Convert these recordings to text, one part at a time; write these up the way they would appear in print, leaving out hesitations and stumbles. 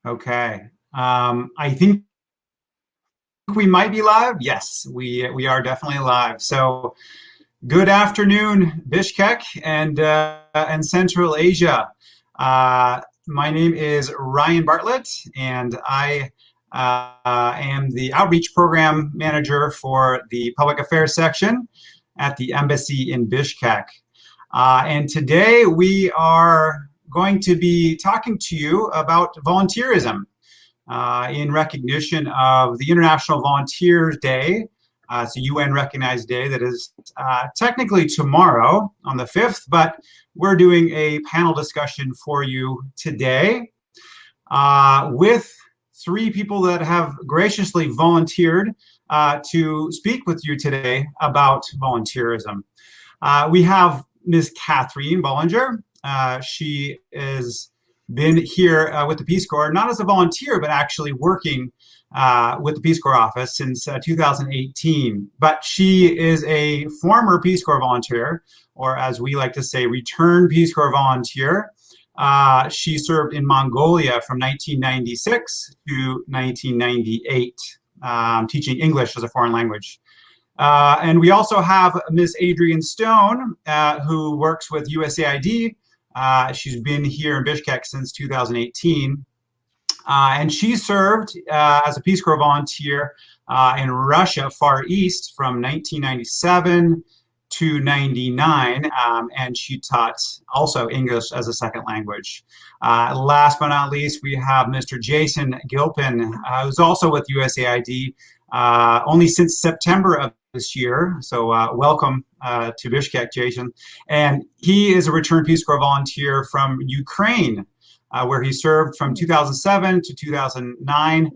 Okay. I think we might be live. Yes, we are definitely live. So, good afternoon, Bishkek and Central Asia. My name is Ryan Bartlett, and I am the outreach program manager for the public affairs section at the embassy in Bishkek. And today we are going to be talking to you about volunteerism in recognition of the International Volunteers Day. It's a UN recognized day that is technically tomorrow on the 5th, but we're doing a panel discussion for you today with three people that have graciously volunteered to speak with you today about volunteerism. We have Ms. Catherine Bollinger. She has been here with the Peace Corps, not as a volunteer, but actually working with the Peace Corps office since 2018. But she is a former Peace Corps volunteer, or as we like to say, returned Peace Corps volunteer. She served in Mongolia from 1996 to 1998, teaching English as a foreign language. And we also have Ms. Adrienne Stone, who works with USAID. She's been here in Bishkek since 2018. And she served as a Peace Corps volunteer in Russia, Far East, from 1997 to 99. And she taught also English as a second language. Last but not least, we have Mr. Jason Gilpin, who's also with USAID only since September of this year. So welcome to Bishkek, Jason. And he is a returned Peace Corps volunteer from Ukraine, where he served from 2007 to 2009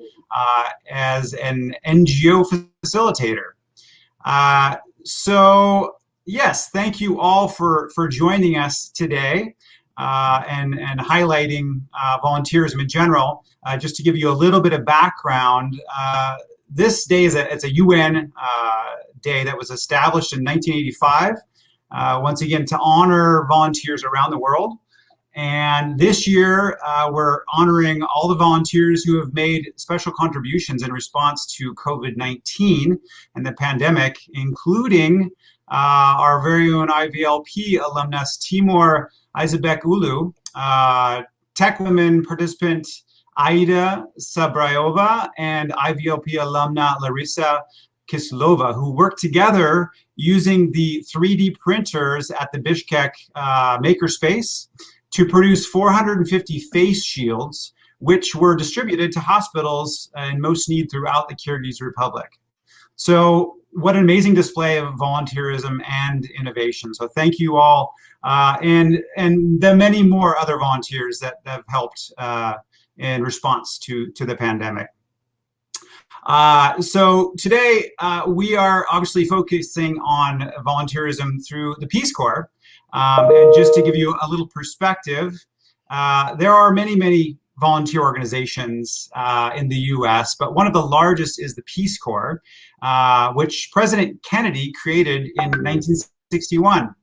as an NGO facilitator. So yes, thank you all for joining us today and highlighting volunteerism in general. Just to give you a little bit of background, this day is it's a UN day that was established in 1985, once again to honor volunteers around the world. And this year, we're honoring all the volunteers who have made special contributions in response to COVID-19 and the pandemic, including our very own IVLP alumnus Timur Isabek Ulu, Tech Women participant Aida Sabrayova, and IVLP alumna Larissa Kislova, who worked together using the 3D printers at the Bishkek makerspace to produce 450 face shields, which were distributed to hospitals in most need throughout the Kyrgyz Republic. So what an amazing display of volunteerism and innovation. So thank you all, and the many more other volunteers that have helped in response to the pandemic. So today we are obviously focusing on volunteerism through the Peace Corps. And just to give you a little perspective, there are many volunteer organizations in the US, but one of the largest is the Peace Corps, which President Kennedy created in 1961.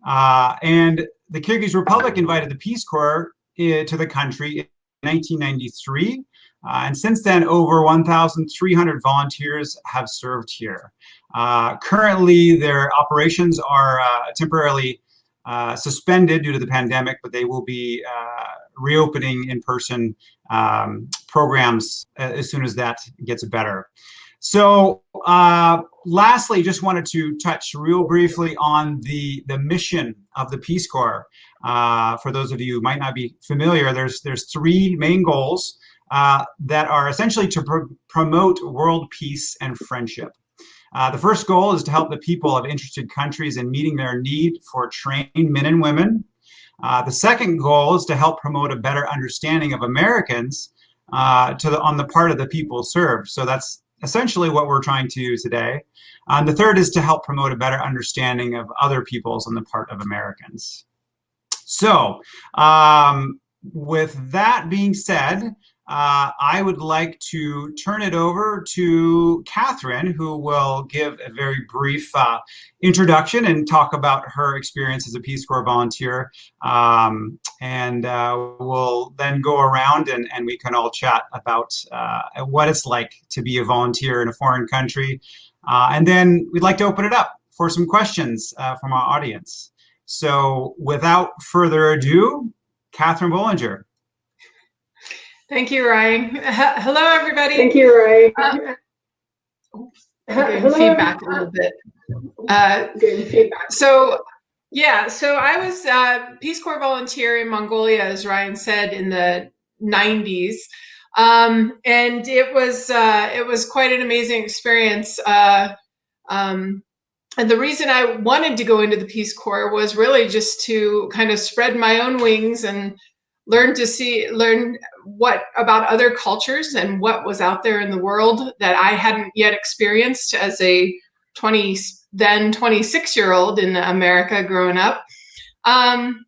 And the Kyrgyz Republic invited the Peace Corps to the country in 1993. And since then, over 1,300 volunteers have served here. Currently, their operations are temporarily suspended due to the pandemic, but they will be reopening in-person programs as soon as that gets better. So lastly, just wanted to touch real briefly on the mission of the Peace Corps. For those of you who might not be familiar, there's three main goals that are essentially to promote world peace and friendship. The first goal is to help the people of interested countries in meeting their need for trained men and women. The second goal is to help promote a better understanding of Americans on the part of the people served. So that's essentially what we're trying to do today. And the third is to help promote a better understanding of other peoples on the part of Americans. So with that being said, I would like to turn it over to Catherine, who will give a very brief introduction and talk about her experience as a Peace Corps volunteer. And we'll then go around and we can all chat about what it's like to be a volunteer in a foreign country. And then we'd like to open it up for some questions from our audience. So without further ado, Catherine Bollinger. Thank you, Ryan. Hello, everybody. Thank you, Ryan. Getting feedback a little bit. Getting feedback. So I was Peace Corps volunteer in Mongolia, as Ryan said, in the 90s. And it was quite an amazing experience. And the reason I wanted to go into the Peace Corps was really just to kind of spread my own wings and learn what about other cultures and what was out there in the world that I hadn't yet experienced as a 26-year-old in America growing up. And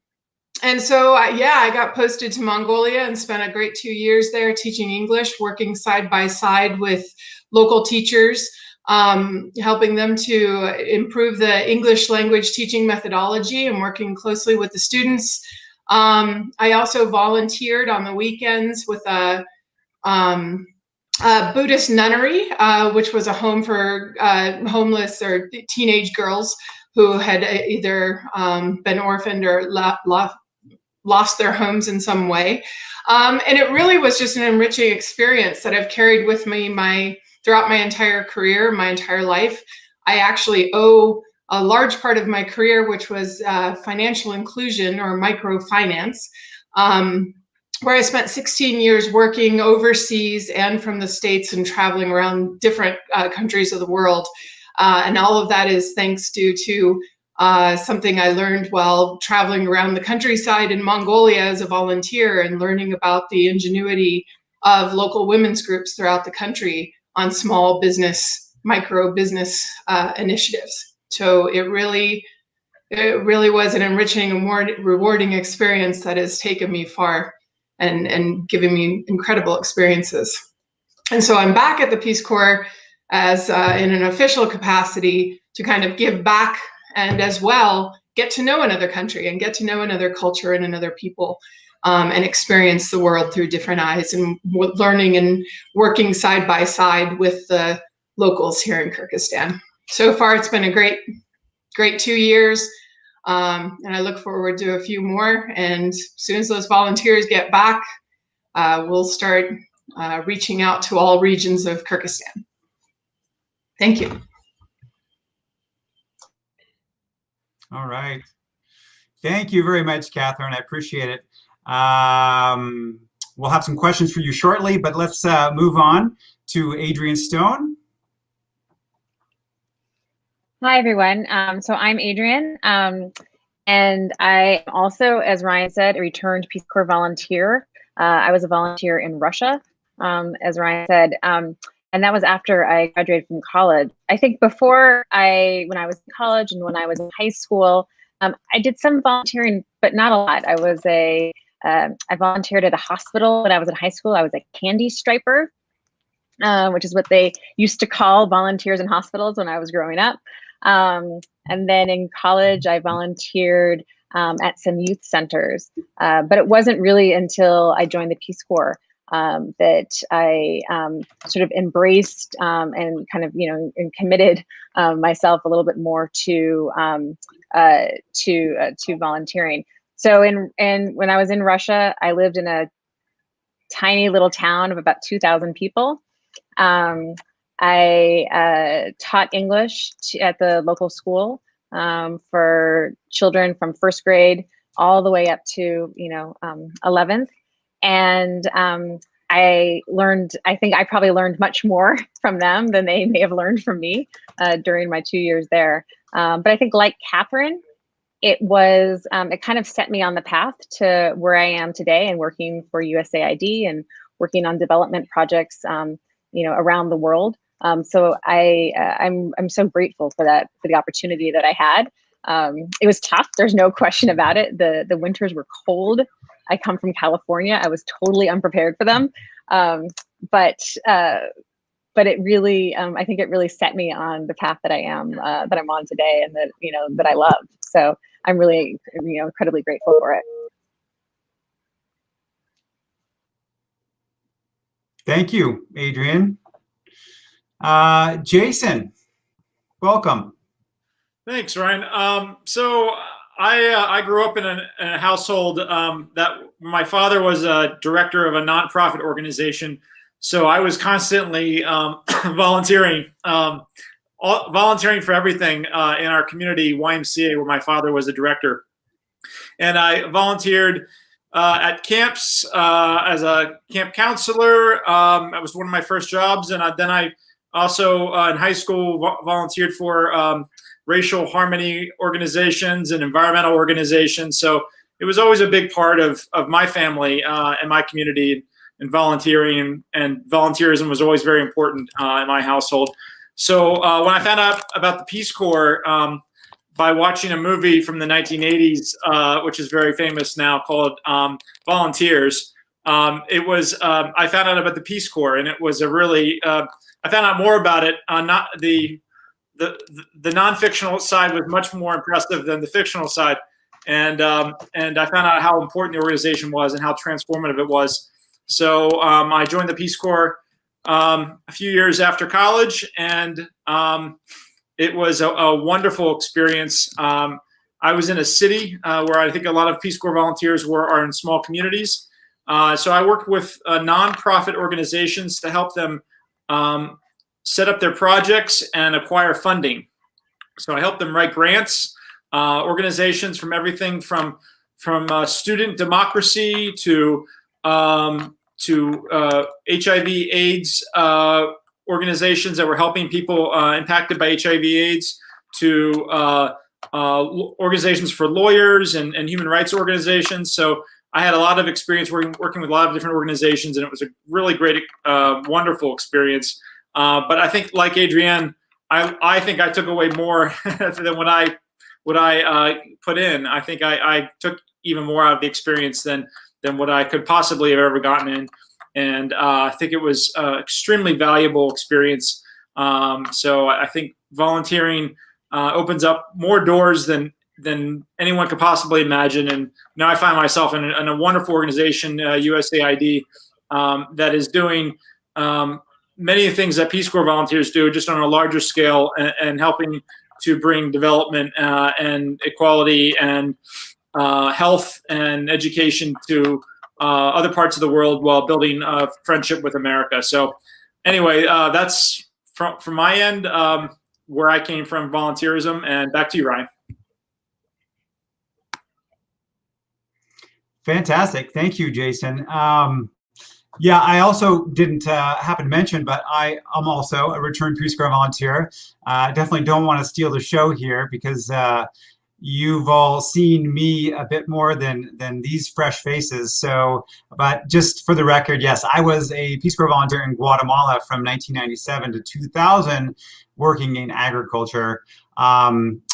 so, I got posted to Mongolia and spent a great 2 years there teaching English, working side by side with local teachers, helping them to improve the English language teaching methodology and working closely with the students. I also volunteered on the weekends with a Buddhist nunnery, which was a home for homeless or teenage girls who had either been orphaned or lost their homes in some way. And it really was just an enriching experience that I've carried with me throughout my entire career, my entire life. I actually owe a large part of my career, which was financial inclusion or microfinance, where I spent 16 years working overseas and from the States and traveling around different countries of the world. And all of that is thanks due to something I learned while traveling around the countryside in Mongolia as a volunteer and learning about the ingenuity of local women's groups throughout the country on small business, micro business initiatives. So it really was an enriching and more rewarding experience that has taken me far and given me incredible experiences. And so I'm back at the Peace Corps as in an official capacity to kind of give back and as well get to know another country and get to know another culture and another people, and experience the world through different eyes and learning and working side by side with the locals here in Kyrgyzstan. So far, it's been a great 2 years, and I look forward to a few more. And as soon as those volunteers get back, we'll start reaching out to all regions of Kyrgyzstan. Thank you. All right. Thank you very much, Catherine. I appreciate it. We'll have some questions for you shortly, but let's move on to Adrienne Stone. Hi, everyone. So I'm Adrienne, and I am also, as Ryan said, a returned Peace Corps volunteer. I was a volunteer in Russia, as Ryan said, and that was after I graduated from college. I think when I was in college and when I was in high school, I did some volunteering, but not a lot. I volunteered at a hospital when I was in high school. I was a candy striper, which is what they used to call volunteers in hospitals when I was growing up. And then in college, I volunteered at some youth centers, but it wasn't really until I joined the Peace Corps that I sort of embraced and kind of, and committed myself a little bit more to volunteering. So when I was in Russia, I lived in a tiny little town of about 2,000 people. I taught English at the local school for children from first grade all the way up to 11th, and I think I probably learned much more from them than they may have learned from me during my 2 years there. But I think, like Catherine, it kind of set me on the path to where I am today and working for USAID and working on development projects around the world. So I'm so grateful for the opportunity that I had. It was tough. There's no question about it. The winters were cold. I come from California. I was totally unprepared for them. But it really, I think it really set me on the path that I'm on today, and that I love. So I'm really, incredibly grateful for it. Thank you, Adrian. Jason, welcome. Thanks, Ryan. So I grew up in a household that my father was a director of a nonprofit organization. So I was constantly volunteering for everything in our community YMCA, where my father was a director. And I volunteered at camps as a camp counselor. That was one of my first jobs. And then I also in high school volunteered for racial harmony organizations and environmental organizations. So it was always a big part of my family and my community, and volunteering, and volunteerism was always very important in my household. So when I found out about the Peace Corps by watching a movie from the 1980s, which is very famous now, called Volunteers, I found out about the Peace Corps, and it was a really I found out more about it. Not the non-fictional side was much more impressive than the fictional side, and I found out how important the organization was and how transformative it was. So I joined the Peace Corps a few years after college, and it was a wonderful experience. I was in a city where I think a lot of Peace Corps volunteers are in small communities. So I worked with nonprofit organizations to help them set up their projects and acquire funding. So I helped them write grants, organizations from everything from student democracy to HIV/AIDS organizations that were helping people impacted by HIV/AIDS, to organizations for lawyers and human rights organizations. So I had a lot of experience working with a lot of different organizations, and it was a really great, wonderful experience. But I think, like Adrienne, I think I took away more than what I put in. I think I took even more out of the experience than what I could possibly have ever gotten in. And I think it was an extremely valuable experience. So I think volunteering opens up more doors than anyone could possibly imagine. And now I find myself in a wonderful organization, USAID, that is doing many things that Peace Corps volunteers do, just on a larger scale, and helping to bring development and equality and health and education to other parts of the world, while building friendship with America. So anyway, that's from my end, where I came from, volunteerism. And back to you, Ryan. Fantastic. Thank you, Jason. Yeah, I also didn't happen to mention, but I am also a returned Peace Corps volunteer. Definitely don't want to steal the show here, because you've all seen me a bit more than these fresh faces. So, but just for the record, yes, I was a Peace Corps volunteer in Guatemala from 1997 to 2000, working in agriculture.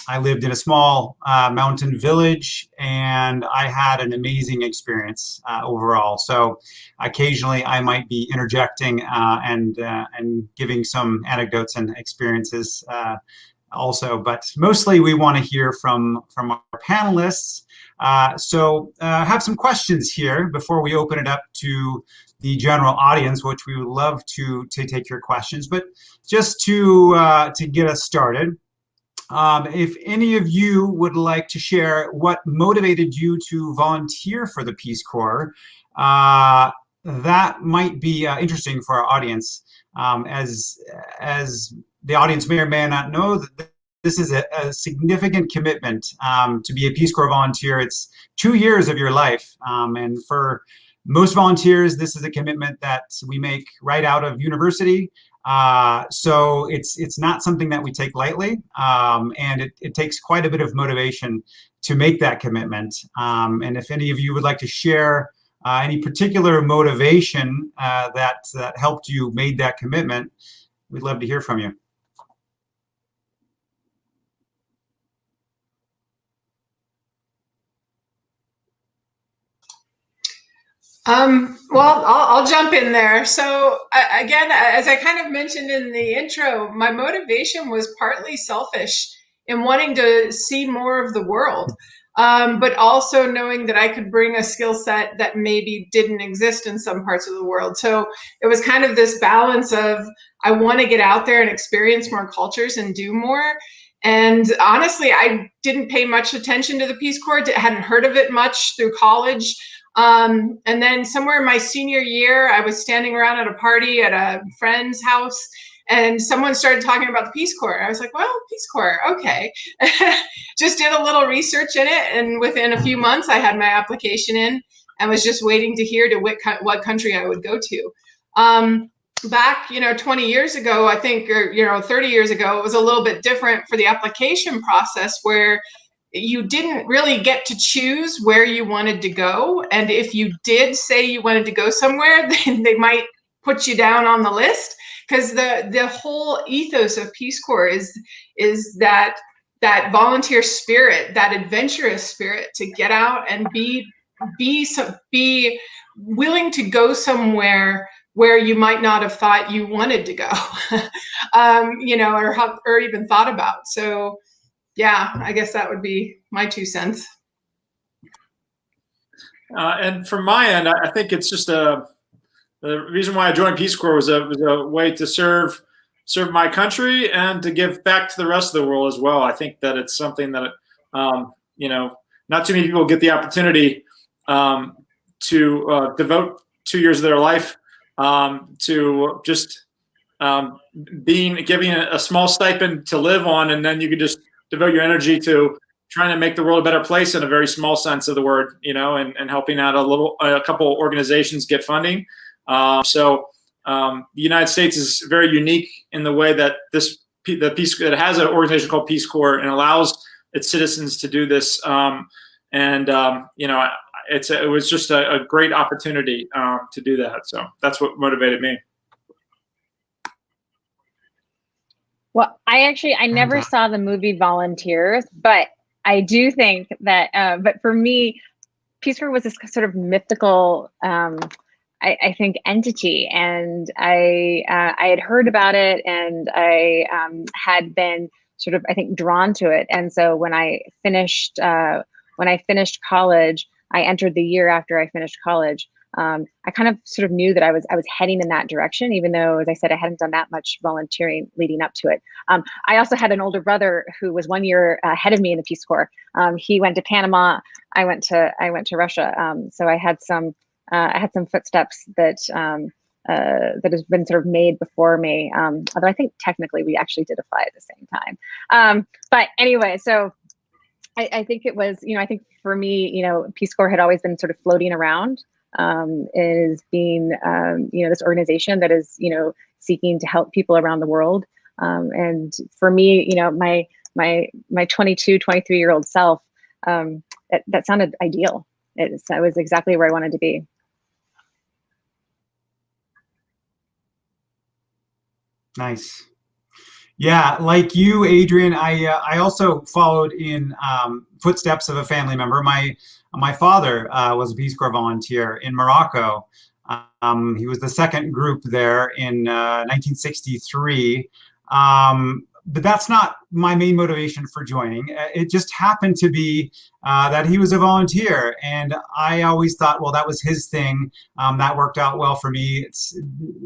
I lived in a small mountain village, and I had an amazing experience overall. So occasionally I might be interjecting and giving some anecdotes and experiences also, but mostly we want to hear from our panelists. So have some questions here before we open it up to the general audience, which we would love to take your questions. But just to get us started, if any of you would like to share what motivated you to volunteer for the Peace Corps, that might be interesting for our audience. As the audience may or may not know, that this is a significant commitment to be a Peace Corps volunteer. It's 2 years of your life, and for most volunteers, this is a commitment that we make right out of university. So it's not something that we take lightly, and it takes quite a bit of motivation to make that commitment. And if any of you would like to share any particular motivation that helped you made that commitment, we'd love to hear from you. Well, I'll jump in there. So again, as I kind of mentioned in the intro, my motivation was partly selfish in wanting to see more of the world, but also knowing that I could bring a skill set that maybe didn't exist in some parts of the world. So it was kind of this balance of I want to get out there and experience more cultures and do more. And honestly, I didn't pay much attention to the Peace Corps. Hadn't heard of it much through college. And then somewhere in my senior year, I was standing around at a party at a friend's house, and someone started talking about the Peace Corps. I was like, well, Peace Corps, okay. Just did a little research in it, and within a few months, I had my application in and was just waiting to hear to what country I would go to. Back, 20 years ago, I think, or 30 years ago, it was a little bit different for the application process, where you didn't really get to choose where you wanted to go. And if you did say you wanted to go somewhere, then they might put you down on the list, because the whole ethos of Peace Corps is that volunteer spirit, that adventurous spirit to get out and be willing to go somewhere where you might not have thought you wanted to go, or even thought about. So yeah, I guess that would be my 2 cents. And from my end, I think it's just the reason why I joined Peace Corps was a way to serve my country and to give back to the rest of the world as well. I think that it's something that not too many people get the opportunity to devote 2 years of their life to just giving a small stipend to live on, and then you could just devote your energy to trying to make the world a better place in a very small sense of the word, and helping out a couple organizations get funding. So the United States is very unique in the way that it has an organization called Peace Corps and allows its citizens to do this. It was just a great opportunity to do that. So that's what motivated me. Well, I never saw the movie Volunteers, but I do think that, but for me, Peace Corps was this sort of mythical, I think, entity, and I had heard about it, and I had been sort of, I think, drawn to it. And so when I finished college, I entered the year after I finished college. I kind of sort of knew that I was heading in that direction, even though, as I said, I hadn't done that much volunteering leading up to it. I also had an older brother who was 1 year ahead of me in the Peace Corps. He went to Panama. I went to Russia. So I had some footsteps that has been sort of made before me. Although I think technically we actually did apply at the same time. But anyway, so I think it was, I think for me, Peace Corps had always been sort of floating around. Is being, this organization that is, seeking to help people around the world. And for me, my 22, 23-year-old self, that sounded ideal. It was exactly where I wanted to be. Nice. Yeah, like you, Adrian, I also followed in footsteps of a family member. My father was a Peace Corps volunteer in Morocco. He was the second group there in 1963. But that's not my main motivation for joining. It just happened to be that he was a volunteer, and I always thought, well, that was his thing. That worked out well for me.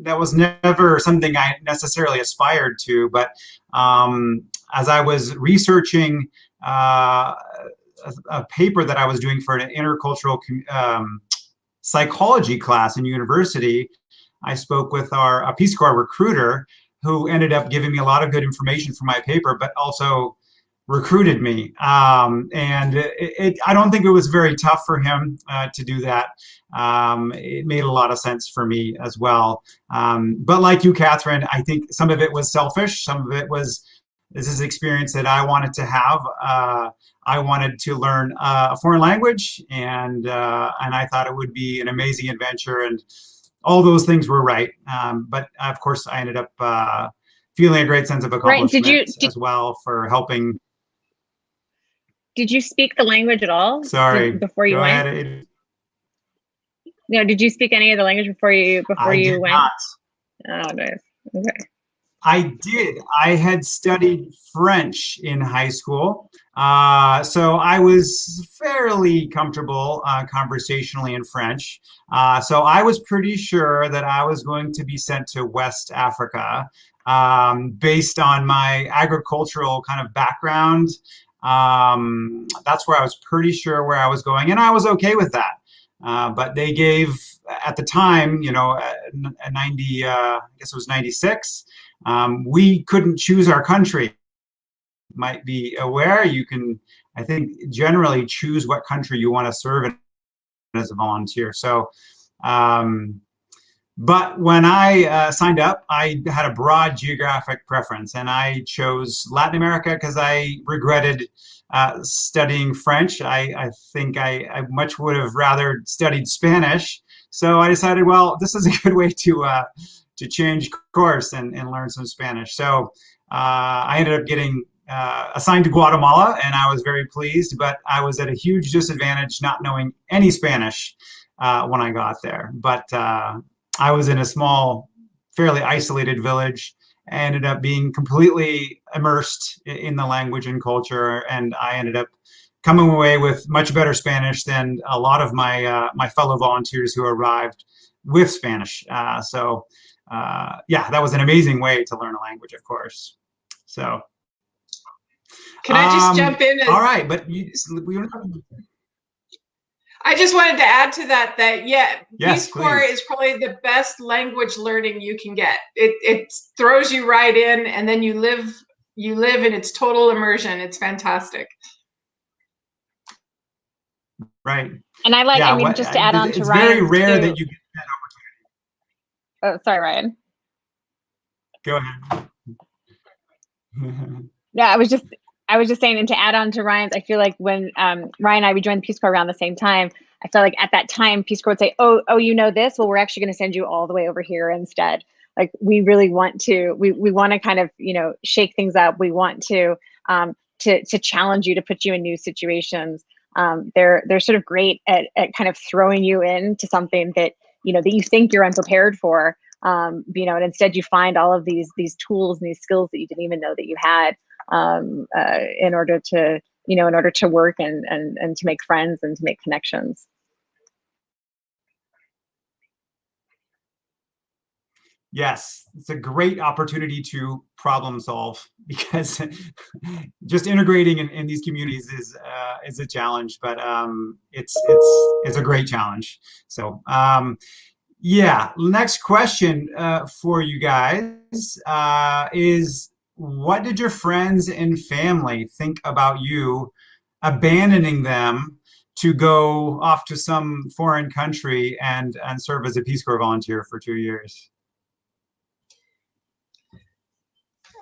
That was never something I necessarily aspired to, but as I was researching a paper that I was doing for an intercultural psychology class in university, I spoke with a Peace Corps recruiter who ended up giving me a lot of good information for my paper, but also recruited me. And I don't think it was very tough for him to do that. It made a lot of sense for me as well. But like you, Catherine, I think some of it was selfish. Some of it was, this is an experience that I wanted to have. I wanted to learn a foreign language, and I thought it would be an amazing adventure, and all those things were right. But of course, I ended up feeling a great sense of accomplishment as well for helping. Did you speak the language at all? Sorry. Before you went? Ahead. Did you speak any of the language before you I did went? not. Oh, nice. Okay. I did. I had studied French in high school. So I was fairly comfortable conversationally in French. So I was pretty sure that I was going to be sent to West Africa based on my agricultural kind of background. That's where I was pretty sure where I was going, and I was okay with that. But they gave, at the time, a 90, I guess it was 96. We couldn't choose our country. Might be aware, you can, I think, generally choose what country you want to serve in as a volunteer. So, but when I signed up, I had a broad geographic preference, and I chose Latin America because I regretted studying French. I think I much would have rather studied Spanish. So I decided, well, this is a good way to change course and learn some Spanish. So I ended up getting assigned to Guatemala, and I was very pleased, but I was at a huge disadvantage not knowing any Spanish when I got there. But I was in a small, fairly isolated village. I ended up being completely immersed in the language and culture, and I ended up coming away with much better Spanish than a lot of my fellow volunteers who arrived with Spanish. So yeah, that was an amazing way to learn a language, of course. So. Can I just jump in? All right, but I just wanted to add to that yeah, yes, Peace Corps please. is probably the best language learning you can get. It throws you right in, and then you live in its total immersion. It's fantastic. Right. And just to add on to Ryan, it's very rare that you get that Oh, opportunity. sorry, Ryan. Go ahead. Yeah, I was just saying, and to add on to Ryan's, I feel like when Ryan and I, we joined the Peace Corps around the same time, I felt like at that time, Peace Corps would say, oh, you know this? Well, we're actually going to send you all the way over here instead. Like, we really want to, we want to kind of, shake things up. We want to challenge you, to put you in new situations. They're sort of great at kind of throwing you into something that, that you think you're unprepared for. And instead you find all of these tools and these skills that you didn't even know that you had. In order to work and to make friends and to make connections. Yes, it's a great opportunity to problem solve, because just integrating in these communities is a challenge, but it's a great challenge. So yeah, next question for you guys is, what did your friends and family think about you abandoning them to go off to some foreign country and serve as a Peace Corps volunteer for 2 years?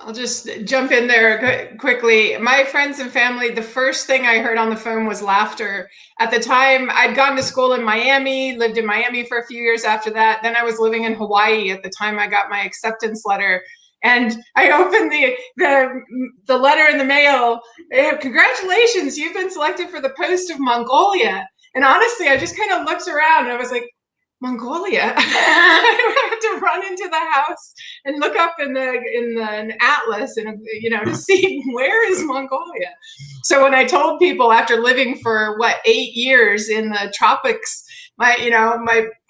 I'll just jump in there quickly. My friends and family, the first thing I heard on the phone was laughter. At the time, I'd gone to school in Miami, lived in Miami for a few years after that. Then I was living in Hawaii at the time I got my acceptance letter. And I opened the letter in the mail. Congratulations, you've been selected for the post of Mongolia. And honestly, I just kind of looked around and I was like, Mongolia? I had to run into the house and look up in the atlas and to see where is Mongolia. So when I told people, after living for 8 years in the tropics, my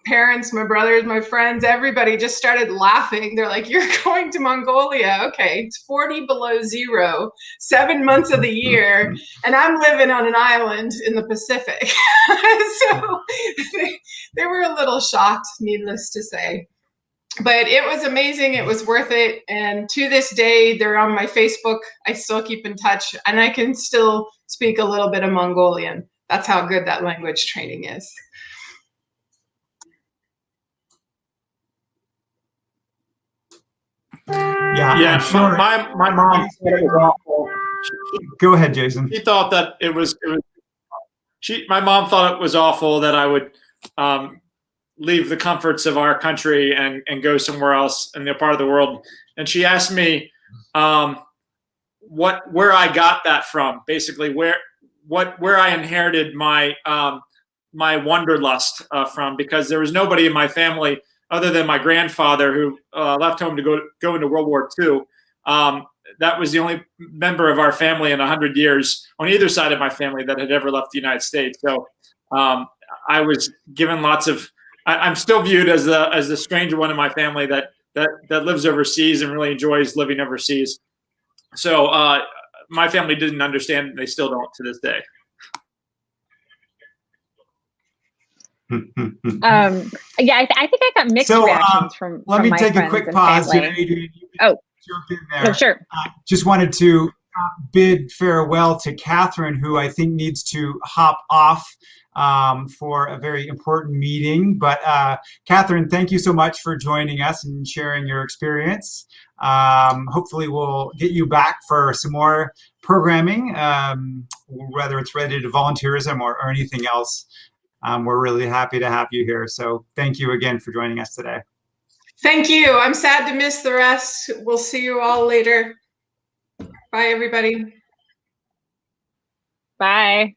parents, my brothers, my friends, everybody just started laughing. They're like, "You're going to Mongolia? Okay, it's 40 below zero, 7 months of the year, and I'm living on an island in the Pacific." So they were a little shocked, needless to say. But it was amazing. It was worth it. And to this day, they're on my Facebook. I still keep in touch, and I can still speak a little bit of Mongolian. That's how good that language training is. Yeah, sure. My mom said it was awful. Go ahead, Jason. She thought that my mom thought it was awful that I would leave the comforts of our country and go somewhere else in a part of the world. And she asked me where I got that from, basically where I inherited my my wanderlust from, because there was nobody in my family other than my grandfather, who left home to go into World War II. That was the only member of our family in 100 years on either side of my family that had ever left the United States. So I was given lots of. I'm still viewed as the stranger one in my family that lives overseas and really enjoys living overseas. So my family didn't understand. They still don't to this day. Yeah, I think I got mixed reactions from let me my take a friends quick and pause here, family. Adrian. Oh, jump in there. no, sure. Just wanted to bid farewell to Catherine, who I think needs to hop off for a very important meeting. But Catherine, thank you so much for joining us and sharing your experience. Hopefully we'll get you back for some more programming, whether it's related to volunteerism or anything else. We're really happy to have you here. So thank you again for joining us today. Thank you. I'm sad to miss the rest. We'll see you all later. Bye, everybody. Bye.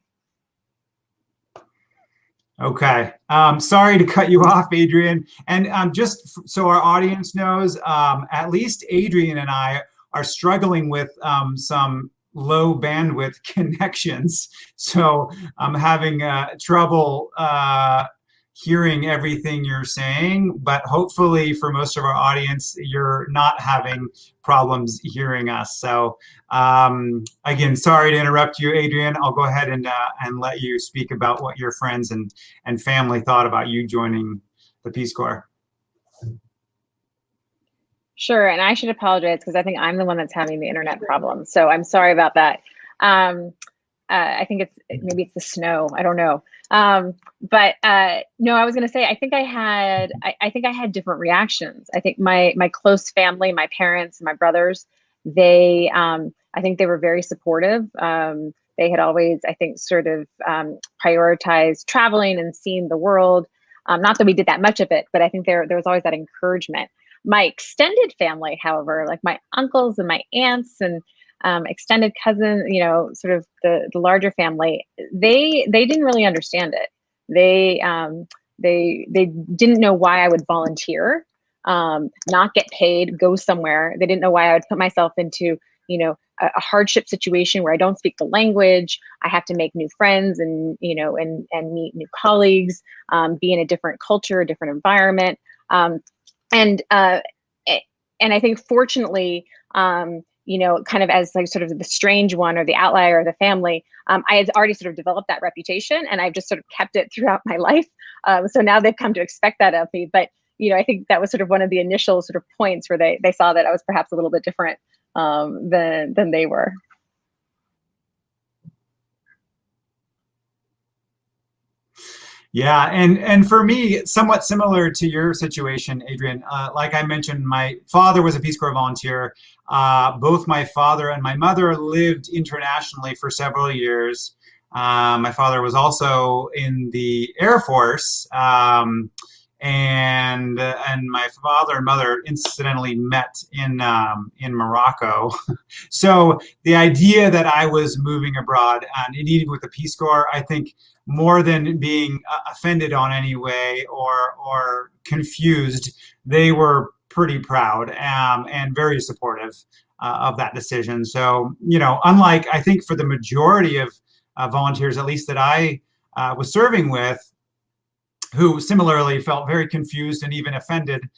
Okay. Sorry to cut you off, Adrian. And just so our audience knows, at least Adrian and I are struggling with some low bandwidth connections. So I'm having trouble hearing everything you're saying, but hopefully for most of our audience, you're not having problems hearing us. So again, sorry to interrupt you, Adrian. I'll go ahead and let you speak about what your friends and family thought about you joining the Peace Corps. Sure, and I should apologize because I think I'm the one that's having the internet problem. So I'm sorry about that. I think maybe it's the snow. I don't know. But no, I was going to say, I think I had different reactions. I think my close family, my parents, my brothers, I think they were very supportive. They had always, I think, sort of prioritized traveling and seeing the world. Not that we did that much of it, but I think there was always that encouragement. My extended family, however, like my uncles and my aunts and extended cousins, sort of the larger family, they didn't really understand it. They didn't know why I would volunteer, not get paid, go somewhere. They didn't know why I would put myself into, a hardship situation where I don't speak the language. I have to make new friends and meet new colleagues, be in a different culture, a different environment. And I think fortunately, kind of as like sort of the strange one or the outlier of the family, I had already sort of developed that reputation, and I've just sort of kept it throughout my life. So now they've come to expect that of me. But I think that was sort of one of the initial sort of points where they saw that I was perhaps a little bit different than they were. Yeah, and for me, somewhat similar to your situation, Adrian. Like I mentioned, my father was a Peace Corps volunteer. Both my father and my mother lived internationally for several years. My father was also in the Air Force, and my father and mother incidentally met in Morocco. So the idea that I was moving abroad and indeed with the Peace Corps, I think, more than being offended on any way or confused, they were pretty proud and very supportive of that decision. So, unlike I think for the majority of volunteers, at least that I was serving with, who similarly felt very confused and even offended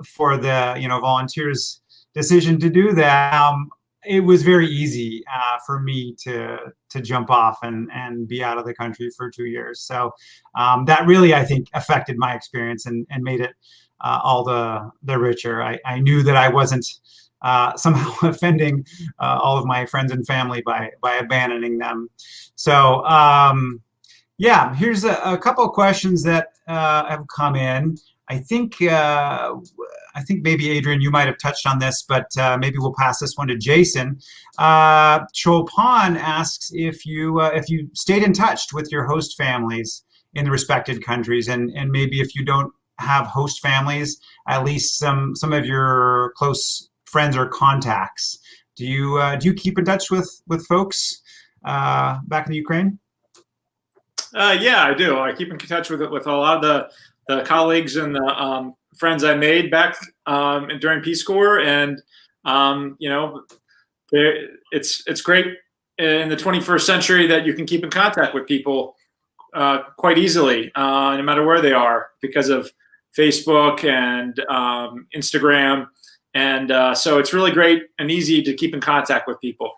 for the volunteers' decision to do that. It was very easy for me to jump off and be out of the country for 2 years. So that really, I think, affected my experience and made it all the richer. I knew that I wasn't somehow offending all of my friends and family by abandoning them. So yeah, here's a couple of questions that have come in. I think maybe Adrian, you might have touched on this, but maybe we'll pass this one to Jason. Chopin asks if you stayed in touch with your host families in the respected countries, and maybe if you don't have host families, at least some of your close friends or contacts. Do you keep in touch with folks back in the Ukraine? Yeah, I do. I keep in touch with a lot of the colleagues and the friends I made back during Peace Corps, and you know, it's great in the 21st century that you can keep in contact with people quite easily, no matter where they are, because of Facebook and Instagram, and so it's really great and easy to keep in contact with people.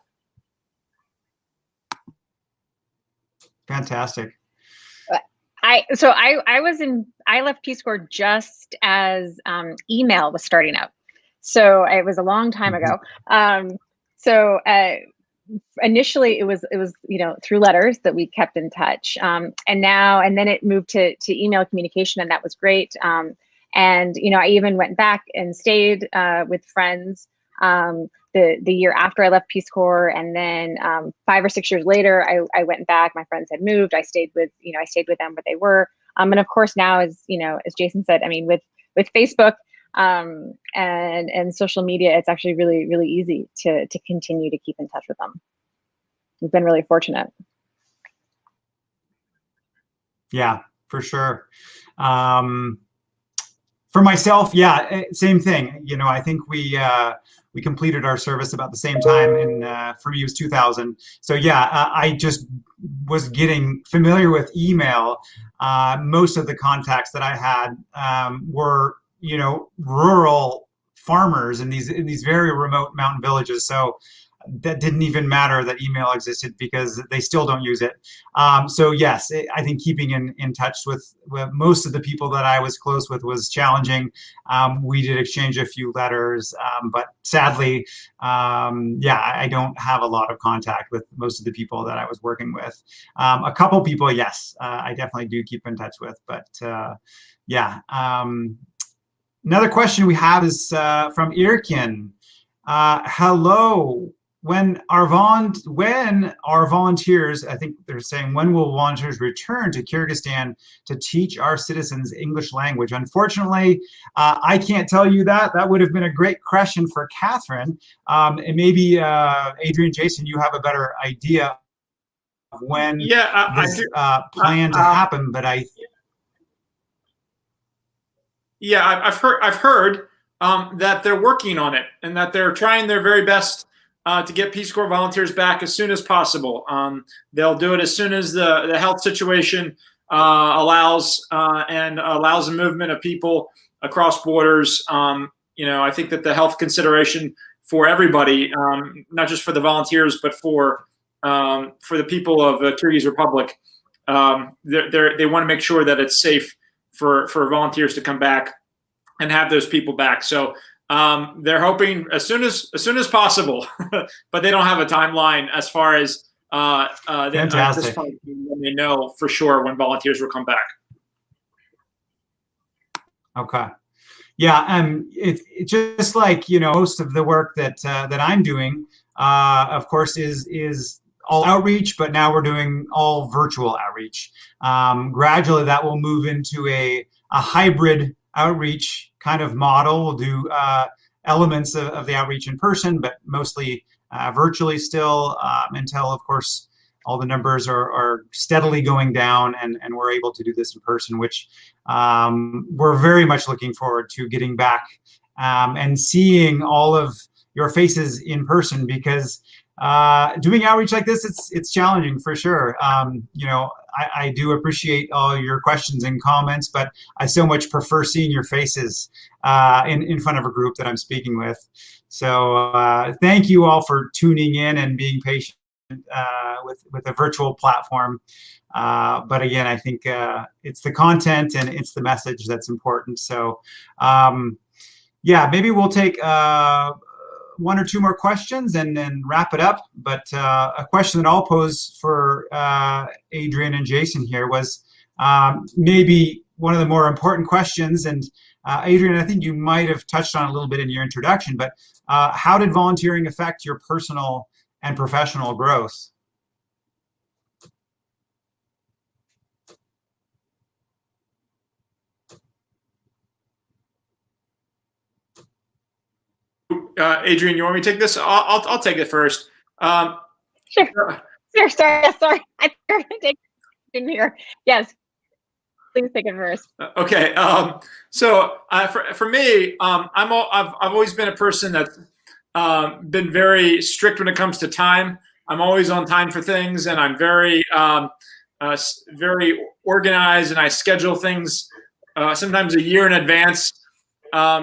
Fantastic. I left Peace Corps just as email was starting up, so it was a long time ago. So initially it was through letters that we kept in touch, and then it moved to email communication, and that was great. And I even went back and stayed with friends the year after I left Peace Corps, and then 5 or 6 years later, I went back. My friends had moved. I stayed with them where they were. And of course now, as Jason said, I mean, with Facebook and social media, it's actually really, really easy to continue to keep in touch with them. We've been really fortunate. Yeah, for sure. For myself, yeah, same thing. I think we completed our service about the same time, and for me it was 2000. So yeah, I just was getting familiar with email. Most of the contacts that I had were rural farmers in these very remote mountain villages. So that didn't even matter that email existed, because they still don't use it. So yes, I think keeping in touch with most of the people that I was close with was challenging. We did exchange a few letters, but sadly, I don't have a lot of contact with most of the people that I was working with. A couple people, yes, I definitely do keep in touch with, but yeah. Another question we have is from Irkin. Hello. When our volunteers, I think they're saying, when will volunteers return to Kyrgyzstan to teach our citizens English language? Unfortunately, I can't tell you that. That would have been a great question for Catherine. And maybe Adrian, Jason, you have a better idea of when this planned to happen. But I've heard that they're working on it, and that they're trying their very best to get Peace Corps volunteers back as soon as possible. They'll do it as soon as the health situation allows, and allows the movement of people across borders. I think that the health consideration for everybody, not just for the volunteers, but for the people of the Kyrgyz Republic, they want to make sure that it's safe for volunteers to come back and have those people back. So they're hoping as soon as possible, but they don't have a timeline as far as at this point when they know for sure when volunteers will come back. Okay. Yeah, it's just like most of the work that I'm doing, of course, is all outreach, but now we're doing all virtual outreach. Gradually, that will move into a hybrid outreach kind of model. We'll do elements of the outreach in person, but mostly virtually still, until, of course, all the numbers are steadily going down, and we're able to do this in person, which we're very much looking forward to getting back and seeing all of your faces in person, because doing outreach like this, it's challenging for sure. I do appreciate all your questions and comments, but I so much prefer seeing your faces in front of a group that I'm speaking with. So thank you all for tuning in and being patient with a virtual platform. But again, I think it's the content and it's the message that's important. So yeah, maybe we'll take one or two more questions and then wrap it up. But a question that I'll pose for Adrian and Jason here was maybe one of the more important questions. And Adrian, I think you might have touched on it a little bit in your introduction, but how did volunteering affect your personal and professional growth? Adrian, you want me to take this? I'll take it first. Sure. Sorry. I in here. Yes, please take it first. Okay. So for me, I've always been a person that's been very strict when it comes to time. I'm always on time for things, and I'm very very organized, and I schedule things sometimes a year in advance.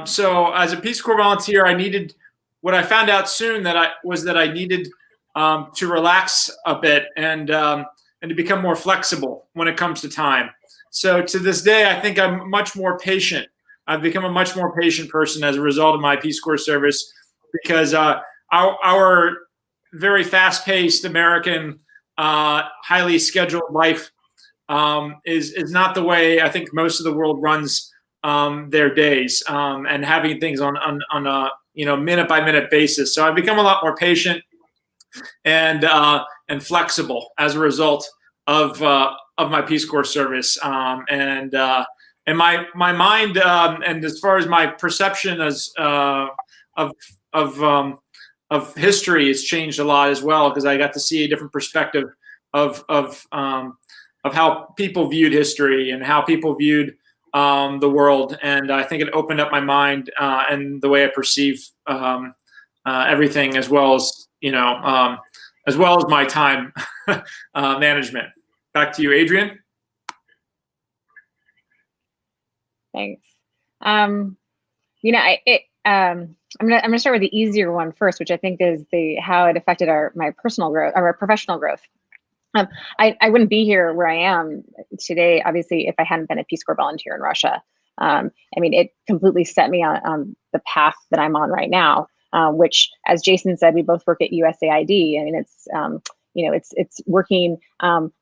So as a Peace Corps volunteer, what I found out soon that I needed to relax a bit and to become more flexible when it comes to time. So to this day, I think I'm much more patient. I've become a much more patient person as a result of my Peace Corps service, because our very fast-paced American, highly scheduled life is not the way I think most of the world runs their days, and having things on a minute by minute basis. So I've become a lot more patient and flexible as a result of my Peace Corps service, and my mind, and as far as my perception of history has changed a lot as well, because I got to see a different perspective of how people viewed history and how people viewed the world, and I think it opened up my mind and the way I perceive everything, as well as my time management. Back to you, Adrian. Thanks. I'm gonna start with the easier one first, which I think is how it affected my personal growth or our professional growth. I wouldn't be here where I am today, obviously, if I hadn't been a Peace Corps volunteer in Russia. It completely set me on the path that I'm on right now, which, as Jason said, we both work at USAID. It's working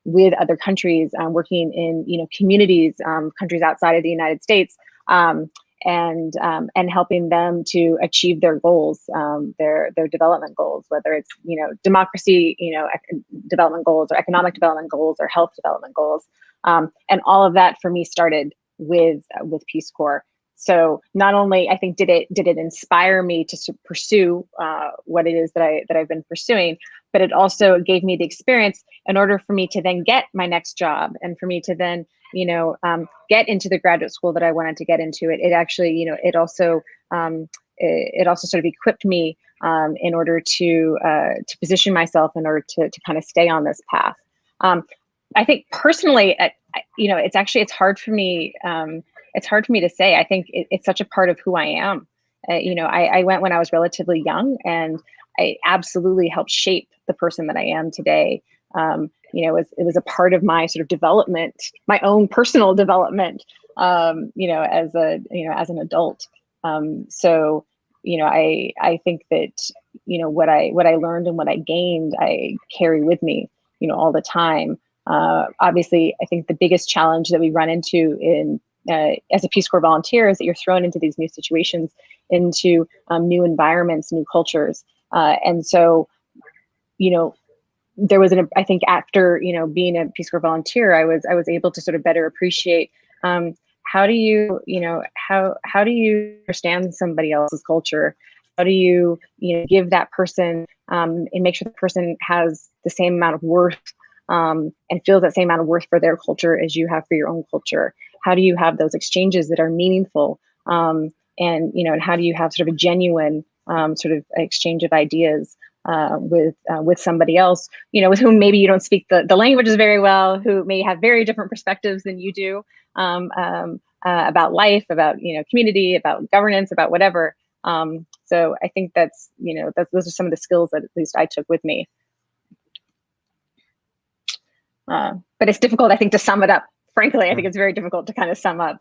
with other countries, working in communities, countries outside of the United States, and helping them to achieve their goals, their development goals, whether it's democracy, development goals, or economic development goals, or health development goals, and all of that for me started with Peace Corps. So not only I think did it inspire me to pursue what it is that I've been pursuing, but it also gave me the experience in order for me to then get my next job, and for me to then get into the graduate school that I wanted to get into. It actually, it also sort of equipped me in order to position myself in order to kind of stay on this path. I think personally, it's hard for me. It's hard for me to say. I think it's such a part of who I am. I went when I was relatively young, and I absolutely helped shape the person that I am today. It was a part of my sort of development, my own personal development, as an adult. So I think that, what I learned and what I gained, I carry with me, all the time. Obviously, I think the biggest challenge that we run into as a Peace Corps volunteer is that you're thrown into these new situations, into new environments, new cultures. And so, there was I think after, being a Peace Corps volunteer, I was able to sort of better appreciate, how do you understand somebody else's culture? How do you, give that person, and make sure the person has the same amount of worth, and feels that same amount of worth for their culture as you have for your own culture? How do you have those exchanges that are meaningful? And how do you have sort of a genuine, sort of exchange of ideas, with somebody else, with whom maybe you don't speak the languages very well, who may have very different perspectives than you do, about life, about, community, about governance, about whatever. So I think those are some of the skills that at least I took with me. But it's difficult, I think, to sum it up. Frankly, I think it's very difficult to kind of sum up,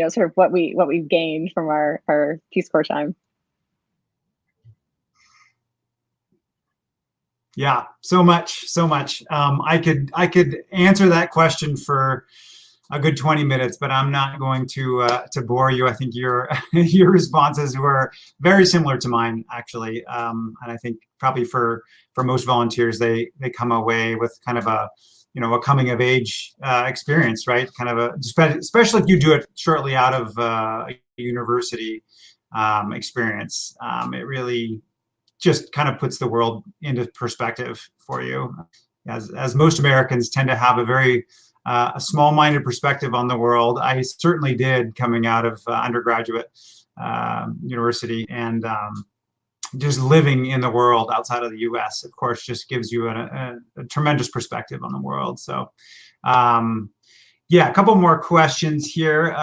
sort of what we've gained from our Peace Corps time. Yeah, so much. I could answer that question for a good 20 minutes, but I'm not going to bore you. I think your responses were very similar to mine, actually, and I think probably for most volunteers, they come away with kind of a coming of age experience, right? Kind of especially if you do it shortly out of a university experience. It really just kind of puts the world into perspective for you, as most Americans tend to have a very a small-minded perspective on the world. I certainly did coming out of undergraduate university, and just living in the world outside of the U.S., of course, just gives you a tremendous perspective on the world. So, yeah, a couple more questions here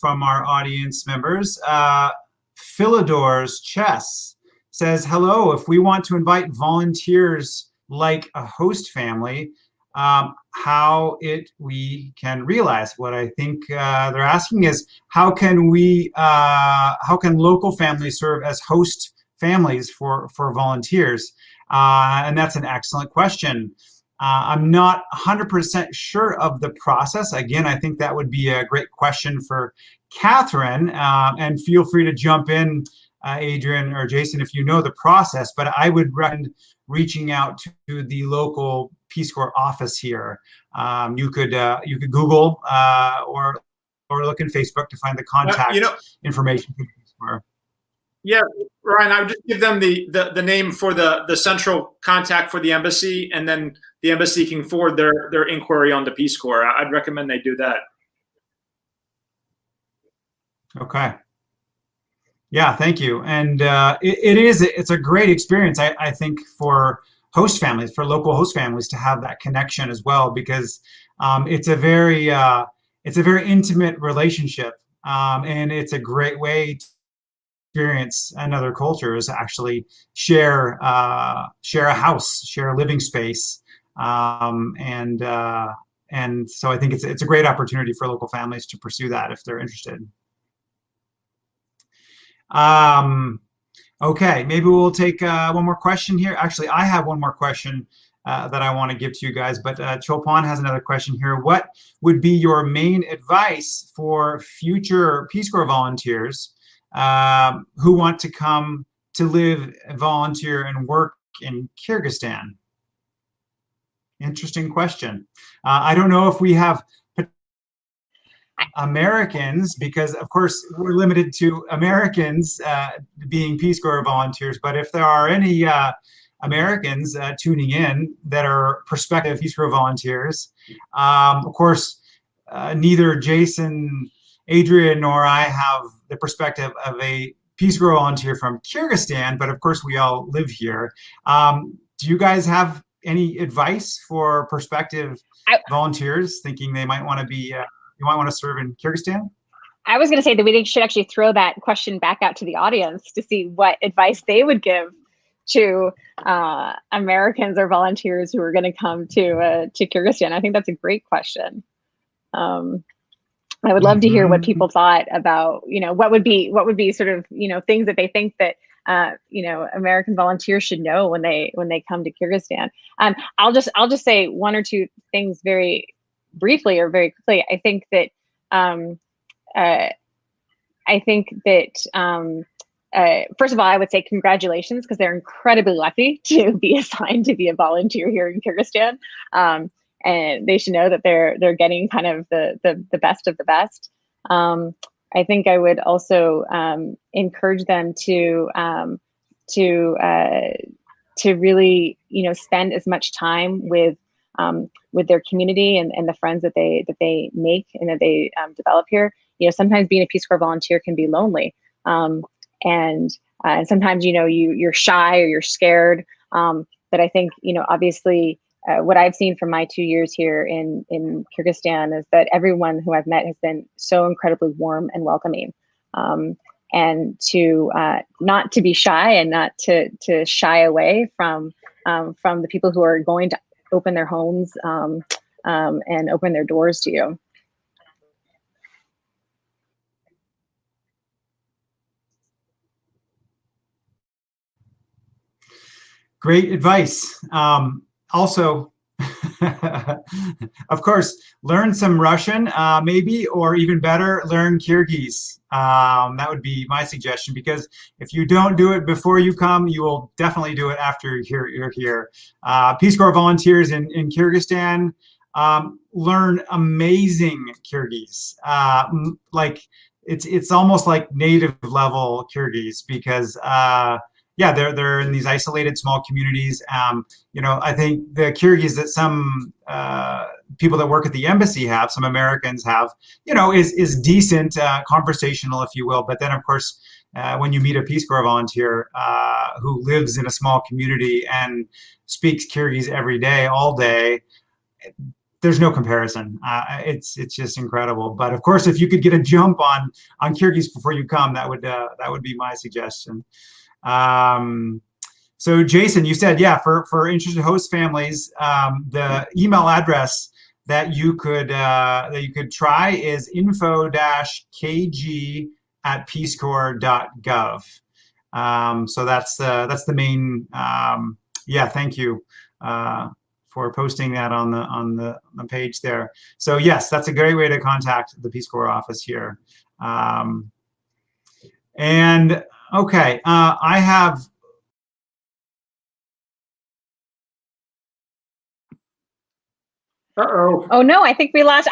from our audience members. Philidor's Chess says, hello, if we want to invite volunteers like a host family, how we can realize. What I think they're asking is, how can local families serve as host families for volunteers? And that's an excellent question. I'm not 100% sure of the process. Again, I think that would be a great question for Catherine, and feel free to jump in, Adrian or Jason, if you know the process, but I would recommend reaching out to the local Peace Corps office here. You could Google or look in Facebook to find the contact information for Peace Corps. Yeah, Ryan, I would just give them the name for the central contact for the embassy, and then the embassy can forward their inquiry on the Peace Corps. I'd recommend they do that. Okay. Yeah, thank you. And it's a great experience, I think, for host families, for local host families, to have that connection as well, because it's a very intimate relationship, and it's a great way to experience another culture, is actually share a house, share a living space, and so I think it's a great opportunity for local families to pursue that if they're interested. Okay, maybe we'll take one more question here. Actually, I have one more question that I want to give to you guys, but Chopin has another question here. What would be your main advice for future Peace Corps volunteers who want to come to live, volunteer, and work in Kyrgyzstan? Interesting question. I don't know if we have Americans, because of course we're limited to Americans being Peace Corps volunteers, but if there are any Americans tuning in that are prospective Peace Corps volunteers, of course neither Jason, Adrian, nor I have the perspective of a Peace Corps volunteer from Kyrgyzstan, but of course we all live here. Do you guys have any advice for prospective volunteers thinking they might want to be you might want to serve in Kyrgyzstan? I was going to say that we should actually throw that question back out to the audience to see what advice they would give to Americans or volunteers who are going to come to Kyrgyzstan. I think that's a great question. I would love to hear what people thought about, what would be sort of, things that they think that American volunteers should know when they come to Kyrgyzstan. I'll just say one or two things very briefly or very quickly. I think that first of all, I would say congratulations, because they're incredibly lucky to be assigned to be a volunteer here in Kyrgyzstan, and they should know that they're getting kind of the best of the best. I think I would also encourage them to really spend as much time with their community and the friends that they make and that they develop here. Sometimes being a Peace Corps volunteer can be lonely, and sometimes you're shy or you're scared. But I think obviously what I've seen from my 2 years here in Kyrgyzstan is that everyone who I've met has been so incredibly warm and welcoming, and to not to be shy and not to shy away from the people who are going to open their homes and open their doors to you. Great advice. Also, of course, learn some Russian, maybe, or even better, learn Kyrgyz. That would be my suggestion, because if you don't do it before you come, you will definitely do it after you're here. Peace Corps volunteers in Kyrgyzstan learn amazing Kyrgyz. Like it's almost like native level Kyrgyz, because yeah, they're in these isolated small communities. I think the Kyrgyz that people that work at the embassy have, some Americans have, is decent, conversational, if you will. But then, of course, when you meet a Peace Corps volunteer who lives in a small community and speaks Kyrgyz every day, all day, there's no comparison. It's just incredible. But of course, if you could get a jump on Kyrgyz before you come, that would be my suggestion. So Jason, you said, yeah, for interested host families, the email address that you could try is info-kg@peacecorps.gov. So that's the main. Yeah, thank you for posting that on the page there. So yes, that's a great way to contact the Peace Corps office here. And okay, I have. Uh-oh. Oh no, I think we lost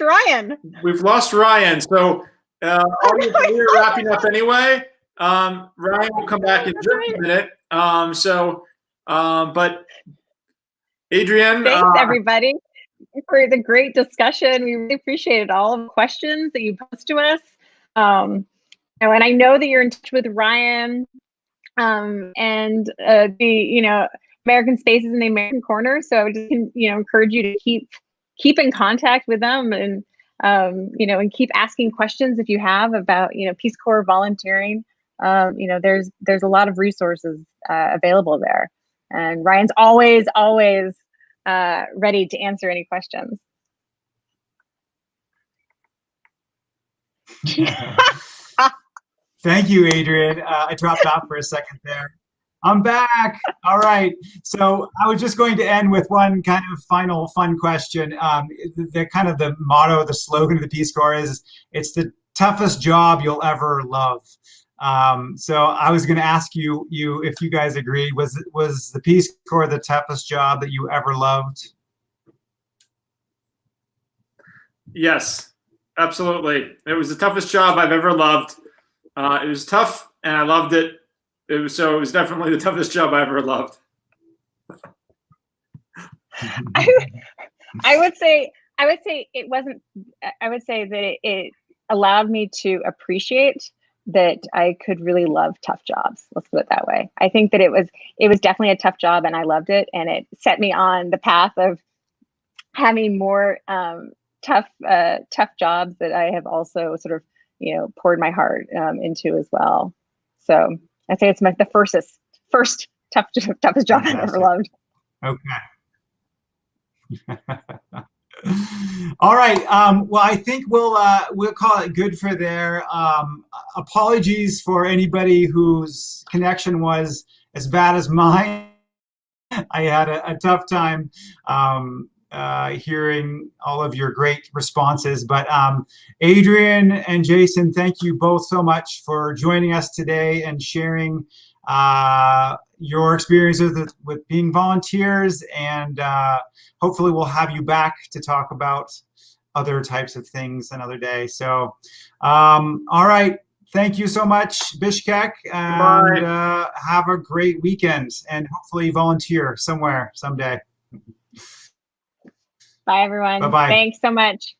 Ryan. We've lost Ryan. So we're wrapping up anyway. Ryan will come back in just a minute. But Adrienne. Thanks everybody for the great discussion. We really appreciated all of the questions that you posed to us. And I know that you're in touch with Ryan and the American Spaces in the American Corner. So I would just encourage you to keep in contact with them and and keep asking questions if you have about Peace Corps volunteering. There's a lot of resources available there, and Ryan's always ready to answer any questions. Thank you, Adrienne. I dropped off for a second there. I'm back. All right. So I was just going to end with one kind of final fun question. The motto, the slogan of the Peace Corps is, it's the toughest job you'll ever love. So I was going to ask you if you guys agreed, was the Peace Corps the toughest job that you ever loved? Yes, absolutely. It was the toughest job I've ever loved. It was tough and I loved it. It was definitely the toughest job I ever loved. I would say it wasn't. I would say that it allowed me to appreciate that I could really love tough jobs. Let's put it that way. I think that it was definitely a tough job, and I loved it, and it set me on the path of having more tough jobs that I have also sort of poured my heart into as well. So I'd say it's the first toughest job I've ever loved. Okay. All right. Well, I think we'll call it good for there. Apologies for anybody whose connection was as bad as mine. I had a tough time hearing all of your great responses. But Adrienne and Jason, thank you both so much for joining us today and sharing your experiences with being volunteers, and hopefully we'll have you back to talk about other types of things another day. So, all right. Thank you so much, Bishkek, and have a great weekend, and hopefully volunteer somewhere someday. Bye, everyone. Bye-bye. Thanks so much.